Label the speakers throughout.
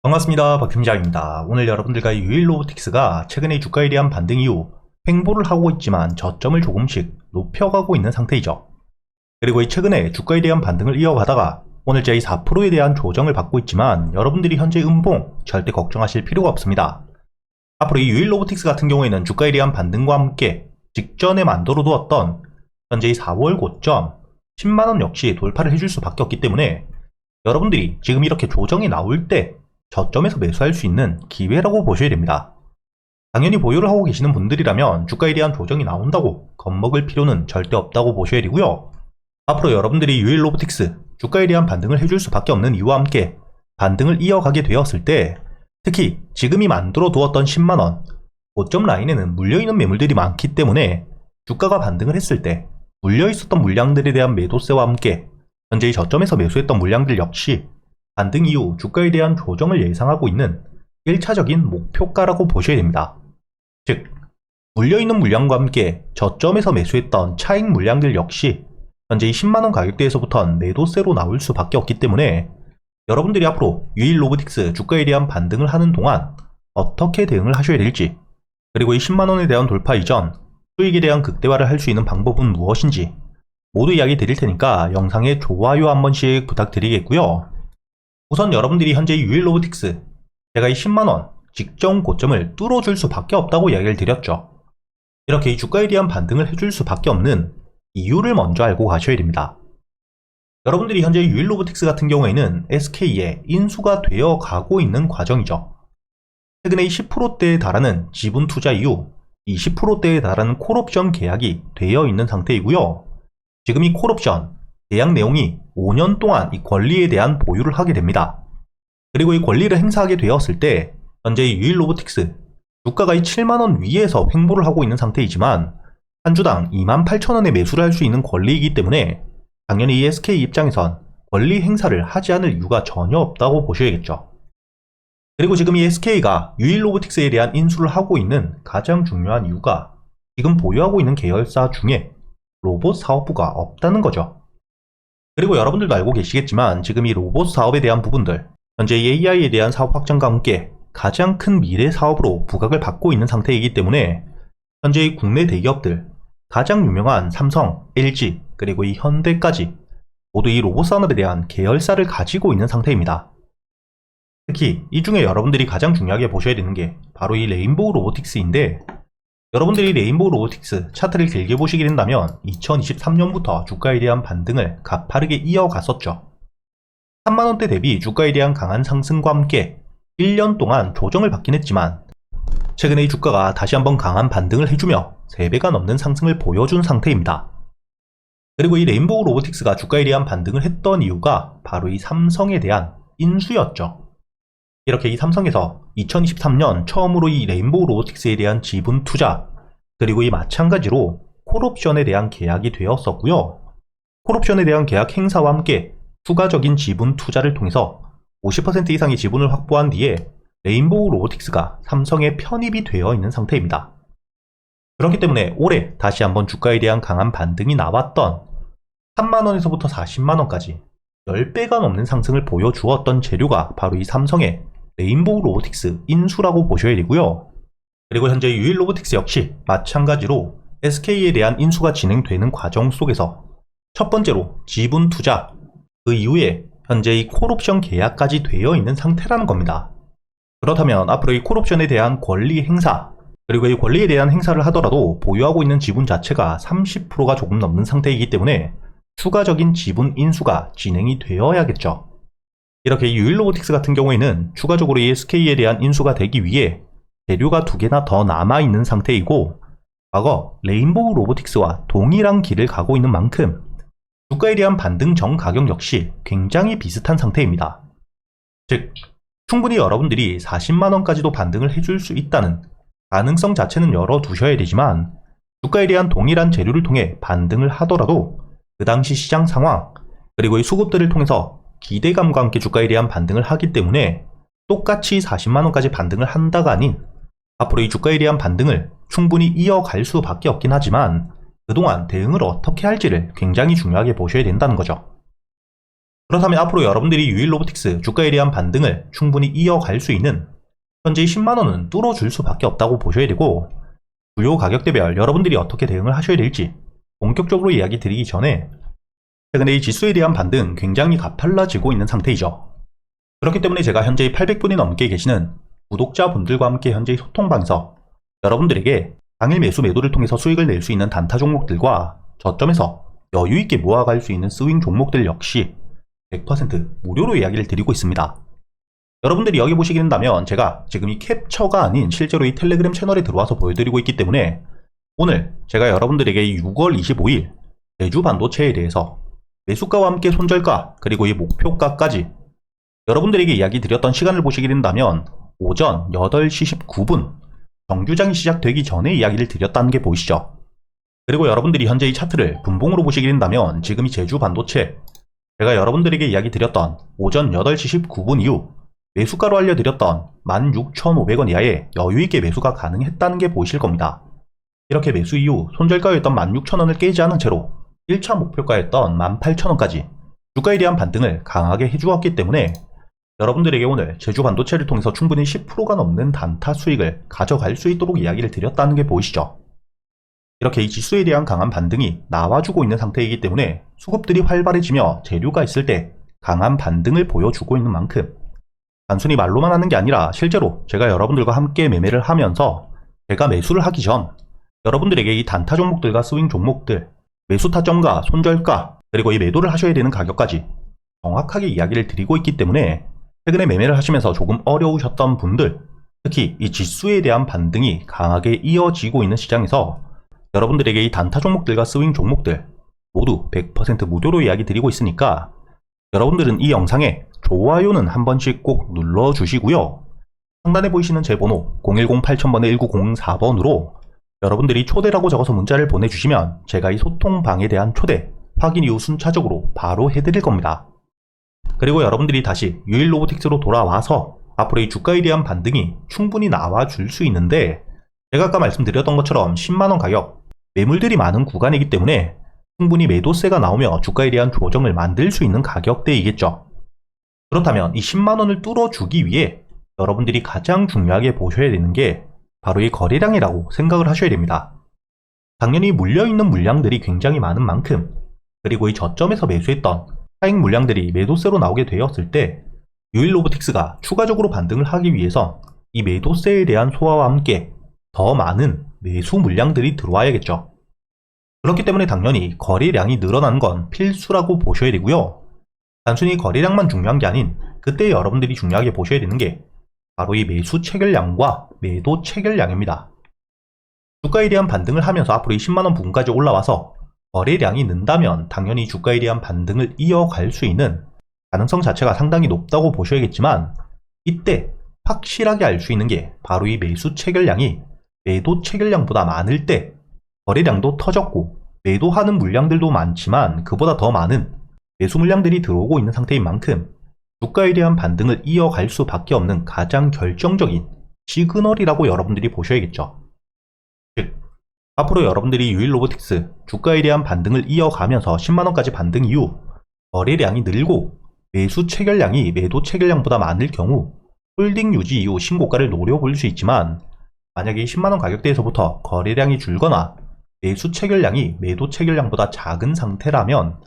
Speaker 1: 반갑습니다. 박팀장입니다. 오늘 여러분들과 유일로보틱스가 최근에 주가에 대한 반등 이후 횡보를 하고 있지만 저점을 조금씩 높여가고 있는 상태이죠. 그리고 최근에 주가에 대한 반등을 이어가다가 오늘자리 4%에 대한 조정을 받고 있지만 여러분들이 현재 음봉 절대 걱정하실 필요가 없습니다. 앞으로 이 유일로보틱스 같은 경우에는 주가에 대한 반등과 함께 직전에 만들어 두었던 현재 4월 고점 10만원 역시 돌파를 해줄 수밖에 없기 때문에 여러분들이 지금 이렇게 조정이 나올 때 저점에서 매수할 수 있는 기회라고 보셔야 됩니다. 당연히 보유를 하고 계시는 분들이라면 주가에 대한 조정이 나온다고 겁먹을 필요는 절대 없다고 보셔야 되고요. 앞으로 여러분들이 유일로보틱스 주가에 대한 반등을 해줄 수밖에 없는 이유와 함께 반등을 이어가게 되었을 때 특히 지금이 만들어 두었던 10만원 고점 라인에는 물려있는 매물들이 많기 때문에 주가가 반등을 했을 때 물려있었던 물량들에 대한 매도세와 함께 현재 저점에서 매수했던 물량들 역시 반등 이후 주가에 대한 조정을 예상하고 있는 1차적인 목표가라고 보셔야 됩니다. 즉, 물려있는 물량과 함께 저점에서 매수했던 차익 물량들 역시 현재 10만원 가격대에서부터 매도세로 나올 수밖에 없기 때문에 여러분들이 앞으로 유일로보틱스 주가에 대한 반등을 하는 동안 어떻게 대응을 하셔야 될지, 그리고 이 10만원에 대한 돌파 이전 수익에 대한 극대화를 할 수 있는 방법은 무엇인지 모두 이야기 드릴 테니까 영상에 좋아요 한 번씩 부탁드리겠고요. 우선 여러분들이 현재 유일로보틱스 제가 이 10만원 직전 고점을 뚫어줄 수밖에 없다고 이야기를 드렸죠. 이렇게 이 주가에 대한 반등을 해줄 수밖에 없는 이유를 먼저 알고 가셔야 됩니다. 여러분들이 현재 유일로보틱스 같은 경우에는 SK에 인수가 되어 가고 있는 과정이죠. 최근에 이 10%대에 달하는 지분 투자 이후 이 10%대에 달하는 콜옵션 계약이 되어 있는 상태이고요. 지금 이 콜옵션 계약 내용이 5년 동안 이 권리에 대한 보유를 하게 됩니다. 그리고 이 권리를 행사하게 되었을 때 현재 이 유일로보틱스 주가가 이 7만원 위에서 횡보를 하고 있는 상태이지만 한 주당 28,000원에 매수를 할 수 있는 권리이기 때문에 당연히 이 SK 입장에선 권리 행사를 하지 않을 이유가 전혀 없다고 보셔야겠죠. 그리고 지금 이 SK가 유일로보틱스에 대한 인수를 하고 있는 가장 중요한 이유가 지금 보유하고 있는 계열사 중에 로봇 사업부가 없다는 거죠. 그리고 여러분들도 알고 계시겠지만 지금 이 로봇 사업에 대한 부분들 현재 이 AI에 대한 사업 확장과 함께 가장 큰 미래 사업으로 부각을 받고 있는 상태이기 때문에 현재 이 국내 대기업들 가장 유명한 삼성, LG 그리고 이 현대까지 모두 이 로봇 산업에 대한 계열사를 가지고 있는 상태입니다. 특히 이 중에 여러분들이 가장 중요하게 보셔야 되는 게 바로 이 레인보우 로보틱스인데 여러분들이 레인보우 로보틱스 차트를 길게 보시게 된다면 2023년부터 주가에 대한 반등을 가파르게 이어갔었죠. 3만원대 대비 주가에 대한 강한 상승과 함께 1년 동안 조정을 받긴 했지만 최근에 이 주가가 다시 한번 강한 반등을 해주며 3배가 넘는 상승을 보여준 상태입니다. 그리고 이 레인보우 로보틱스가 주가에 대한 반등을 했던 이유가 바로 이 삼성에 대한 인수였죠. 이렇게 이 삼성에서 2023년 처음으로 이 레인보우 로보틱스에 대한 지분 투자 그리고 이 마찬가지로 콜옵션에 대한 계약이 되었었고요. 콜옵션에 대한 계약 행사와 함께 추가적인 지분 투자를 통해서 50% 이상의 지분을 확보한 뒤에 레인보우 로보틱스가 삼성에 편입이 되어 있는 상태입니다. 그렇기 때문에 올해 다시 한번 주가에 대한 강한 반등이 나왔던 3만원에서부터 40만원까지 10배가 넘는 상승을 보여주었던 재료가 바로 이 삼성의 레인보우 로보틱스 인수라고 보셔야 되고요. 그리고 현재 유일로보틱스 역시 마찬가지로 SK에 대한 인수가 진행되는 과정 속에서 첫 번째로 지분 투자, 그 이후에 현재 이 콜옵션 계약까지 되어 있는 상태라는 겁니다. 그렇다면 앞으로 이 콜옵션에 대한 권리 행사, 그리고 이 권리에 대한 행사를 하더라도 보유하고 있는 지분 자체가 30%가 조금 넘는 상태이기 때문에 추가적인 지분 인수가 진행이 되어야겠죠. 이렇게 유일로보틱스 같은 경우에는 추가적으로 이 SK에 대한 인수가 되기 위해 재료가 2개나 더 남아있는 상태이고 과거 레인보우 로보틱스와 동일한 길을 가고 있는 만큼 주가에 대한 반등 전 가격 역시 굉장히 비슷한 상태입니다. 즉, 충분히 여러분들이 40만원까지도 반등을 해줄 수 있다는 가능성 자체는 열어두셔야 되지만 주가에 대한 동일한 재료를 통해 반등을 하더라도 그 당시 시장 상황 그리고 이 수급들을 통해서 기대감과 함께 주가에 대한 반등을 하기 때문에 똑같이 40만원까지 반등을 한다가 아닌 앞으로 이 주가에 대한 반등을 충분히 이어갈 수밖에 없긴 하지만 그동안 대응을 어떻게 할지를 굉장히 중요하게 보셔야 된다는 거죠. 그렇다면 앞으로 여러분들이 유일로보틱스 주가에 대한 반등을 충분히 이어갈 수 있는 현재 10만원은 뚫어줄 수밖에 없다고 보셔야 되고, 주요 가격대별 여러분들이 어떻게 대응을 하셔야 될지 본격적으로 이야기 드리기 전에, 최근에 이 지수에 대한 반등 굉장히 가팔라지고 있는 상태이죠. 그렇기 때문에 제가 현재 800분이 넘게 계시는 구독자분들과 함께 현재 소통방에서 여러분들에게 당일 매수 매도를 통해서 수익을 낼 수 있는 단타 종목들과 저점에서 여유있게 모아갈 수 있는 스윙 종목들 역시 100% 무료로 이야기를 드리고 있습니다. 여러분들이 여기 보시게 된다면 제가 지금 이 캡처가 아닌 실제로 이 텔레그램 채널에 들어와서 보여드리고 있기 때문에, 오늘 제가 여러분들에게 6월 25일 제주 반도체에 대해서 매수가와 함께 손절가 그리고 이 목표가까지 여러분들에게 이야기 드렸던 시간을 보시게 된다면 오전 8시 19분 정규장이 시작되기 전에 이야기를 드렸다는 게 보이시죠? 그리고 여러분들이 현재 이 차트를 분봉으로 보시게 된다면 지금 이 제주 반도체, 제가 여러분들에게 이야기 드렸던 오전 8시 19분 이후 매수가로 알려드렸던 16,500원 이하의 여유있게 매수가 가능했다는 게 보이실 겁니다. 이렇게 매수 이후 손절가였던 16,000원을 깨지 않은 채로 1차 목표가였던 18,000원까지 주가에 대한 반등을 강하게 해주었기 때문에 여러분들에게 오늘 제주 반도체를 통해서 충분히 10%가 넘는 단타 수익을 가져갈 수 있도록 이야기를 드렸다는 게 보이시죠? 이렇게 이 지수에 대한 강한 반등이 나와주고 있는 상태이기 때문에 수급들이 활발해지며 재료가 있을 때 강한 반등을 보여주고 있는 만큼, 단순히 말로만 하는 게 아니라 실제로 제가 여러분들과 함께 매매를 하면서 제가 매수를 하기 전 여러분들에게 이 단타 종목들과 스윙 종목들, 매수 타점과 손절가 그리고 이 매도를 하셔야 되는 가격까지 정확하게 이야기를 드리고 있기 때문에 최근에 매매를 하시면서 조금 어려우셨던 분들, 특히 이 지수에 대한 반등이 강하게 이어지고 있는 시장에서 여러분들에게 이 단타 종목들과 스윙 종목들 모두 100% 무료로 이야기 드리고 있으니까 여러분들은 이 영상에 좋아요는 한 번씩 꼭 눌러주시고요. 상단에 보이시는 제 번호 010-8000번에 1904번으로 여러분들이 초대라고 적어서 문자를 보내주시면 제가 이 소통방에 대한 초대 확인 이후 순차적으로 바로 해드릴 겁니다. 그리고 여러분들이 다시 유일로보틱스로 돌아와서 앞으로 이 주가에 대한 반등이 충분히 나와줄 수 있는데, 제가 아까 말씀드렸던 것처럼 10만원 가격, 매물들이 많은 구간이기 때문에 충분히 매도세가 나오며 주가에 대한 조정을 만들 수 있는 가격대이겠죠. 그렇다면 이 10만원을 뚫어주기 위해 여러분들이 가장 중요하게 보셔야 되는 게 바로 이 거래량이라고 생각을 하셔야 됩니다. 당연히 물려있는 물량들이 굉장히 많은 만큼, 그리고 이 저점에서 매수했던 차익 물량들이 매도세로 나오게 되었을 때 유일로보틱스가 추가적으로 반등을 하기 위해서 이 매도세에 대한 소화와 함께 더 많은 매수 물량들이 들어와야겠죠. 그렇기 때문에 당연히 거래량이 늘어나는 건 필수라고 보셔야 되고요. 단순히 거래량만 중요한 게 아닌 그때 여러분들이 중요하게 보셔야 되는 게 바로 이 매수 체결량과 매도 체결량입니다. 주가에 대한 반등을 하면서 앞으로 이 10만원 부근까지 올라와서 거래량이 는다면 당연히 주가에 대한 반등을 이어갈 수 있는 가능성 자체가 상당히 높다고 보셔야겠지만, 이때 확실하게 알 수 있는 게 바로 이 매수 체결량이 매도 체결량보다 많을 때 거래량도 터졌고 매도하는 물량들도 많지만 그보다 더 많은 매수 물량들이 들어오고 있는 상태인 만큼 주가에 대한 반등을 이어갈 수밖에 없는 가장 결정적인 시그널이라고 여러분들이 보셔야겠죠. 즉, 앞으로 여러분들이 유일로보틱스 주가에 대한 반등을 이어가면서 10만원까지 반등 이후 거래량이 늘고 매수 체결량이 매도 체결량보다 많을 경우 홀딩 유지 이후 신고가를 노려볼 수 있지만, 만약에 10만원 가격대에서부터 거래량이 줄거나 매수 체결량이 매도 체결량보다 작은 상태라면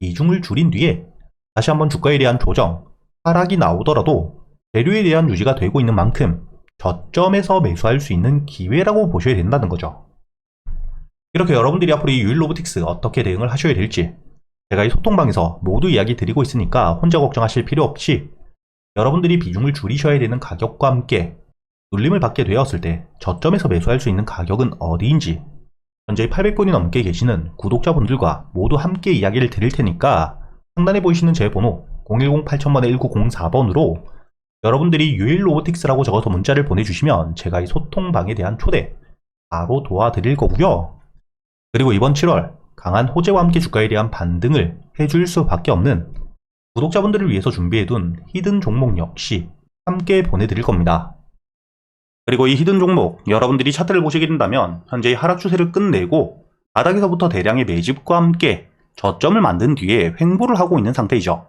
Speaker 1: 비중을 줄인 뒤에 다시 한번 주가에 대한 조정, 하락이 나오더라도 재료에 대한 유지가 되고 있는 만큼 저점에서 매수할 수 있는 기회라고 보셔야 된다는 거죠. 이렇게 여러분들이 앞으로 이 유일로보틱스 어떻게 대응을 하셔야 될지 제가 이 소통방에서 모두 이야기 드리고 있으니까 혼자 걱정하실 필요 없이 여러분들이 비중을 줄이셔야 되는 가격과 함께 눌림을 받게 되었을 때 저점에서 매수할 수 있는 가격은 어디인지 현재 800분이 넘게 계시는 구독자분들과 모두 함께 이야기를 드릴 테니까 상단에 보이시는 제 번호 010-8000번에 1904번으로 여러분들이 유일로보틱스라고 적어서 문자를 보내주시면 제가 이 소통방에 대한 초대 바로 도와드릴 거고요. 그리고 이번 7월 강한 호재와 함께 주가에 대한 반등을 해줄 수밖에 없는 구독자분들을 위해서 준비해둔 히든 종목 역시 함께 보내드릴 겁니다. 그리고 이 히든 종목 여러분들이 차트를 보시게 된다면 현재 하락 추세를 끝내고 바닥에서부터 대량의 매집과 함께 저점을 만든 뒤에 횡보를 하고 있는 상태이죠.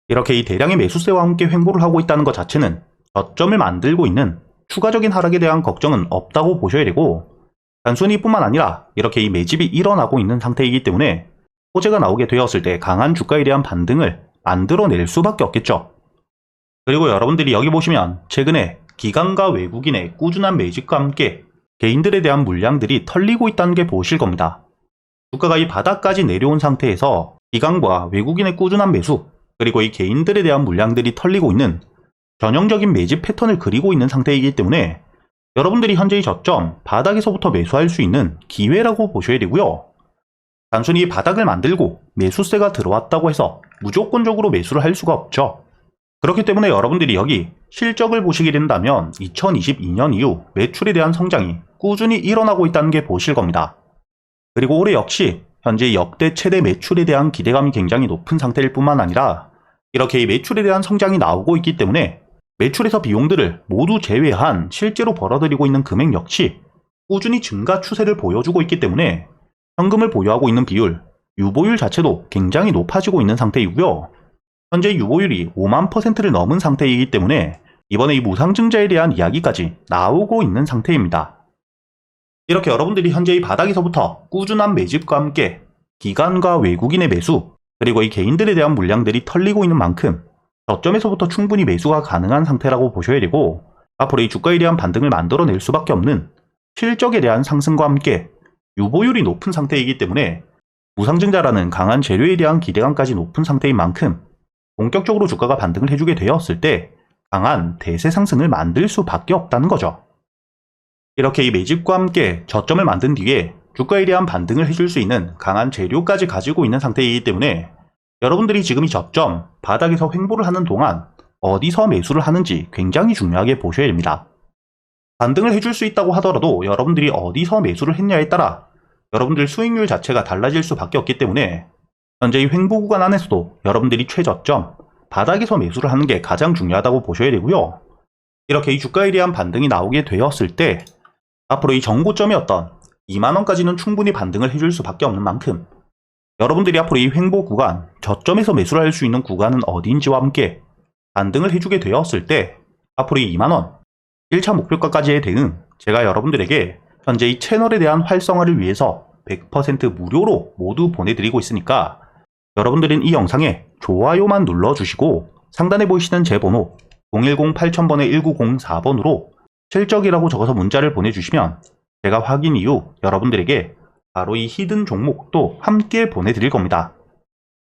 Speaker 1: 이렇게 이 대량의 매수세와 함께 횡보를 하고 있다는 것 자체는 저점을 만들고 있는 추가적인 하락에 대한 걱정은 없다고 보셔야 되고, 단순히 뿐만 아니라 이렇게 이 매집이 일어나고 있는 상태이기 때문에 호재가 나오게 되었을 때 강한 주가에 대한 반등을 만들어낼 수밖에 없겠죠. 그리고 여러분들이 여기 보시면 최근에 기관과 외국인의 꾸준한 매집과 함께 개인들에 대한 물량들이 털리고 있다는 게 보실 겁니다. 주가가 이 바닥까지 내려온 상태에서 기관과 외국인의 꾸준한 매수, 그리고 이 개인들에 대한 물량들이 털리고 있는 전형적인 매집 패턴을 그리고 있는 상태이기 때문에 여러분들이 현재의 저점, 바닥에서부터 매수할 수 있는 기회라고 보셔야 되고요. 단순히 바닥을 만들고 매수세가 들어왔다고 해서 무조건적으로 매수를 할 수가 없죠. 그렇기 때문에 여러분들이 여기 실적을 보시게 된다면 2022년 이후 매출에 대한 성장이 꾸준히 일어나고 있다는 게 보실 겁니다. 그리고 올해 역시 현재 역대 최대 매출에 대한 기대감이 굉장히 높은 상태일 뿐만 아니라 이렇게 이 매출에 대한 성장이 나오고 있기 때문에 매출에서 비용들을 모두 제외한 실제로 벌어들이고 있는 금액 역시 꾸준히 증가 추세를 보여주고 있기 때문에 현금을 보유하고 있는 비율, 유보율 자체도 굉장히 높아지고 있는 상태이고요. 현재 유보율이 5만%를 넘은 상태이기 때문에 이번에 이 무상증자에 대한 이야기까지 나오고 있는 상태입니다. 이렇게 여러분들이 현재 이 바닥에서부터 꾸준한 매집과 함께 기관과 외국인의 매수, 그리고 이 개인들에 대한 물량들이 털리고 있는 만큼 저점에서부터 충분히 매수가 가능한 상태라고 보셔야 되고, 앞으로 이 주가에 대한 반등을 만들어낼 수밖에 없는 실적에 대한 상승과 함께 유보율이 높은 상태이기 때문에 무상증자라는 강한 재료에 대한 기대감까지 높은 상태인 만큼 본격적으로 주가가 반등을 해주게 되었을 때 강한 대세 상승을 만들 수밖에 없다는 거죠. 이렇게 이 매집과 함께 저점을 만든 뒤에 주가에 대한 반등을 해줄 수 있는 강한 재료까지 가지고 있는 상태이기 때문에 여러분들이 지금 이 저점, 바닥에서 횡보를 하는 동안 어디서 매수를 하는지 굉장히 중요하게 보셔야 됩니다. 반등을 해줄 수 있다고 하더라도 여러분들이 어디서 매수를 했냐에 따라 여러분들 수익률 자체가 달라질 수밖에 없기 때문에 현재 이 횡보 구간 안에서도 여러분들이 최저점, 바닥에서 매수를 하는 게 가장 중요하다고 보셔야 되고요. 이렇게 이 주가에 대한 반등이 나오게 되었을 때 앞으로 이 정고점이었던 2만원까지는 충분히 반등을 해줄 수밖에 없는 만큼 여러분들이 앞으로 이 횡보 구간, 저점에서 매수를 할 수 있는 구간은 어디인지와 함께 반등을 해주게 되었을 때 앞으로 이 2만원, 1차 목표가까지의 대응, 제가 여러분들에게 현재 이 채널에 대한 활성화를 위해서 100% 무료로 모두 보내드리고 있으니까 여러분들은 이 영상에 좋아요만 눌러주시고 상단에 보이시는 제 번호 010-8000번에 1904번으로 실적이라고 적어서 문자를 보내주시면 제가 확인 이후 여러분들에게 바로 이 히든 종목도 함께 보내드릴 겁니다.